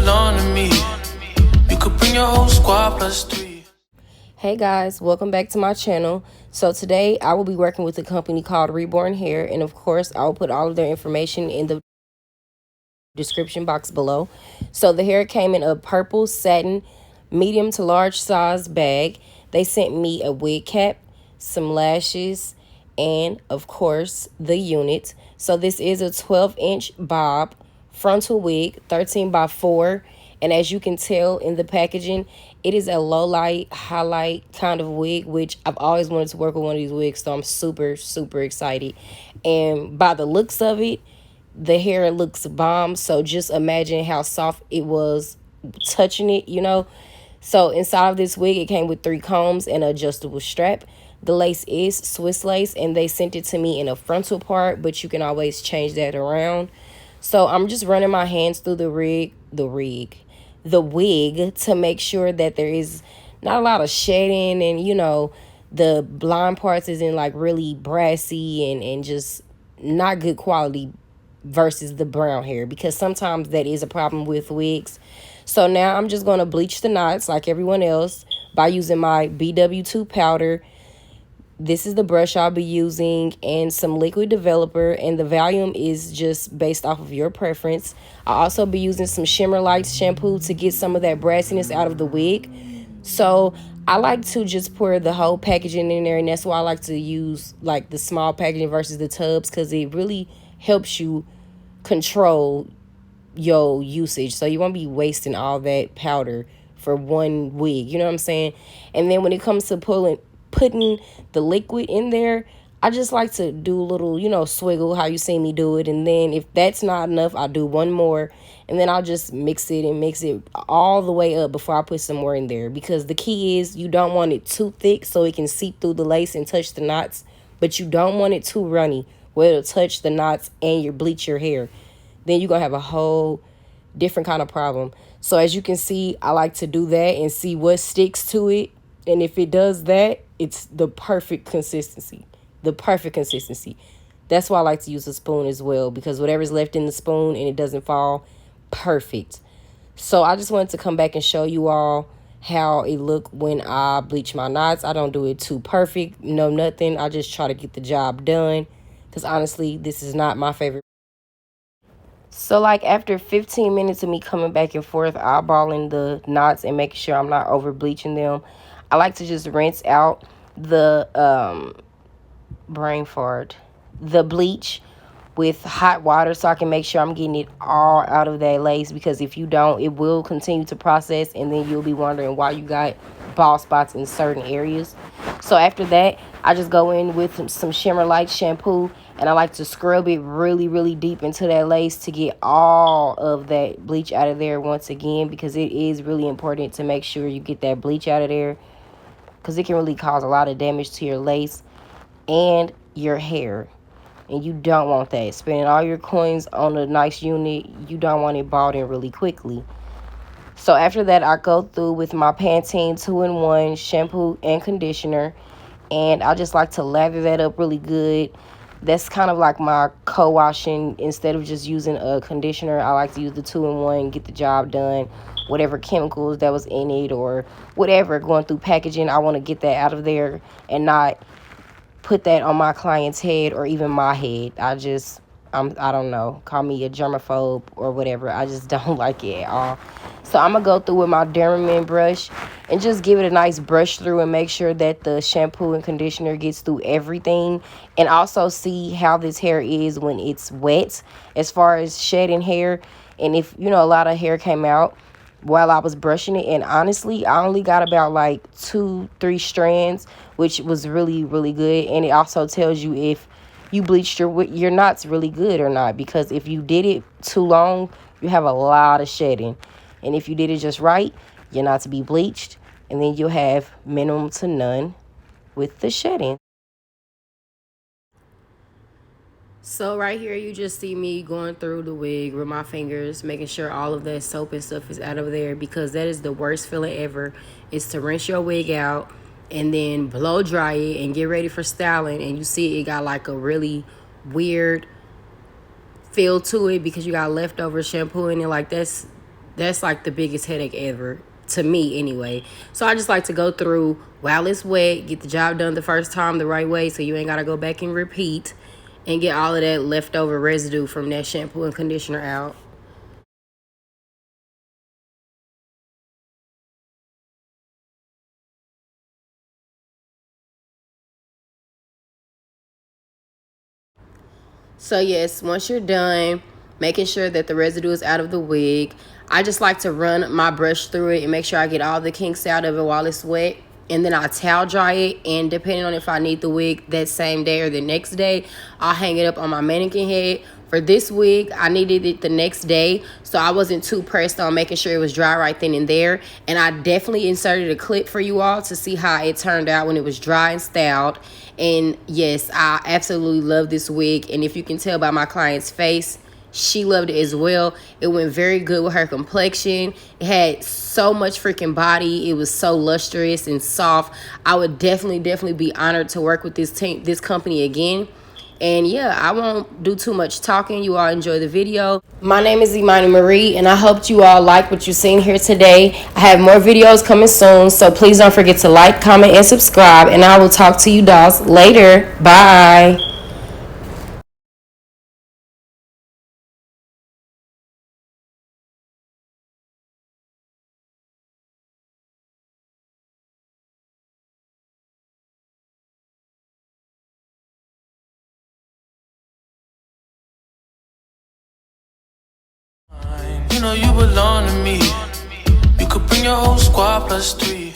belong to me. You could bring your whole squad plus 3. Hey guys, welcome back to my channel. So today I will be working with a company called Reborn Hair, and of course I will put all of their information in the description box below. So the hair came in a purple satin medium to large size bag. They sent me a wig cap, some lashes, and of course the unit. So this is a 12-inch bob frontal wig, 13 by 4, and as you can tell in the packaging, it is a low light highlight kind of wig, which I've always wanted to work with one of these wigs, so I'm super excited. And by the looks of it, the hair looks bomb. So just imagine how soft it was touching it, you know. So inside of this wig, it came with 3 combs and an adjustable strap. The lace is Swiss lace, and they sent it to me in a frontal part, but you can always change that around. So I'm just running my hands through the wig to make sure that there is not a lot of shedding, and you know, the blonde parts isn't like really brassy and just not good quality versus the brown hair, because sometimes that is a problem with wigs. So now I'm just going to bleach the knots like everyone else by using my BW2 powder. This is the brush I'll be using, and some liquid developer, and the volume is just based off of your preference. I'll also be using some Shimmer Lights shampoo to get some of that brassiness out of the wig. So I like to just pour the whole packaging in there, and that's why I like to use like the small packaging versus the tubs, because it really helps you control your usage. So you won't be wasting all that powder for one wig, you know what I'm saying? And then when it comes to putting the liquid in there, I just like to do a little, you know, swiggle how you see me do it. And then if that's not enough, I'll do one more, and then I'll just mix it all the way up before I put some more in there, because the key is you don't want it too thick so it can seep through the lace and touch the knots, but you don't want it too runny where it'll touch the knots and you bleach your hair. Then you're gonna have a whole different kind of problem. So as you can see, I like to do that and see what sticks to it. And if it does that, it's the perfect consistency. That's why I like to use a spoon as well, because whatever's left in the spoon and it doesn't fall, perfect. So I just wanted to come back and show you all how it look when I bleach my knots. I don't do it too perfect, no nothing. I just try to get the job done, because honestly, this is not my favorite. So like after 15 minutes of me coming back and forth, eyeballing the knots and making sure I'm not over bleaching them, I like to just rinse out the the bleach with hot water, so I can make sure I'm getting it all out of that lace, because if you don't, it will continue to process, and then you'll be wondering why you got bald spots in certain areas. So after that, I just go in with some Shimmer Light shampoo, and I like to scrub it really deep into that lace to get all of that bleach out of there once again, because it is really important to make sure you get that bleach out of there, because it can really cause a lot of damage to your lace and your hair, and you don't want that. Spending all your coins on a nice unit, you don't want it balding really quickly. So after that, I go through with my Pantene 2-in-1 shampoo and conditioner, and I just like to lather that up really good. That's kind of like my co-washing. Instead of just using a conditioner, I like to use the 2-in-1, get the job done. Whatever chemicals that was in it or whatever going through packaging, I want to get that out of there and not put that on my client's head or even my head. I don't know, call me a germaphobe or whatever. I just don't like it at all. So I'm gonna go through with my Dermamin brush and just give it a nice brush through and make sure that the shampoo and conditioner gets through everything, and also see how this hair is when it's wet as far as shedding hair. And if you know, a lot of hair came out while I was brushing it, and honestly I only got about like 2-3 strands, which was really good. And it also tells you if you bleached your knots really good or not, because if you did it too long, you have a lot of shedding, and if you did it just right, you're not to be bleached, and then you'll have minimum to none with the shedding. So right here, you just see me going through the wig with my fingers, making sure all of that soap and stuff is out of there, because that is the worst feeling ever, is to rinse your wig out and then blow dry it and get ready for styling, and you see it got like a really weird feel to it because you got leftover shampoo in it. Like that's That's like the biggest headache ever, to me anyway. So I just like to go through while it's wet, get the job done the first time the right way so you ain't got to go back and repeat, and get all of that leftover residue from that shampoo and conditioner out. So yes, once you're done, making sure that the residue is out of the wig, I just like to run my brush through it and make sure I get all the kinks out of it while it's wet. And then I towel dry it, and depending on if I need the wig that same day or the next day, I'll hang it up on my mannequin head. For this wig, I needed it the next day, so I wasn't too pressed on making sure it was dry right then and there. And I definitely inserted a clip for you all to see how it turned out when it was dry and styled. And yes, I absolutely love this wig, and if you can tell by my client's face, she loved it as well. It went very good with her complexion. It had so much freaking body. It was so lustrous and soft. I would definitely be honored to work with this company again. And yeah, I won't do too much talking. You all enjoy the video. My name is Imani Marie, and I hope you all like what you've seen here today. I have more videos coming soon, so please don't forget to like, comment, and subscribe. And I will talk to you dolls later. Bye. You know you belong to me. You could bring your whole squad plus 3.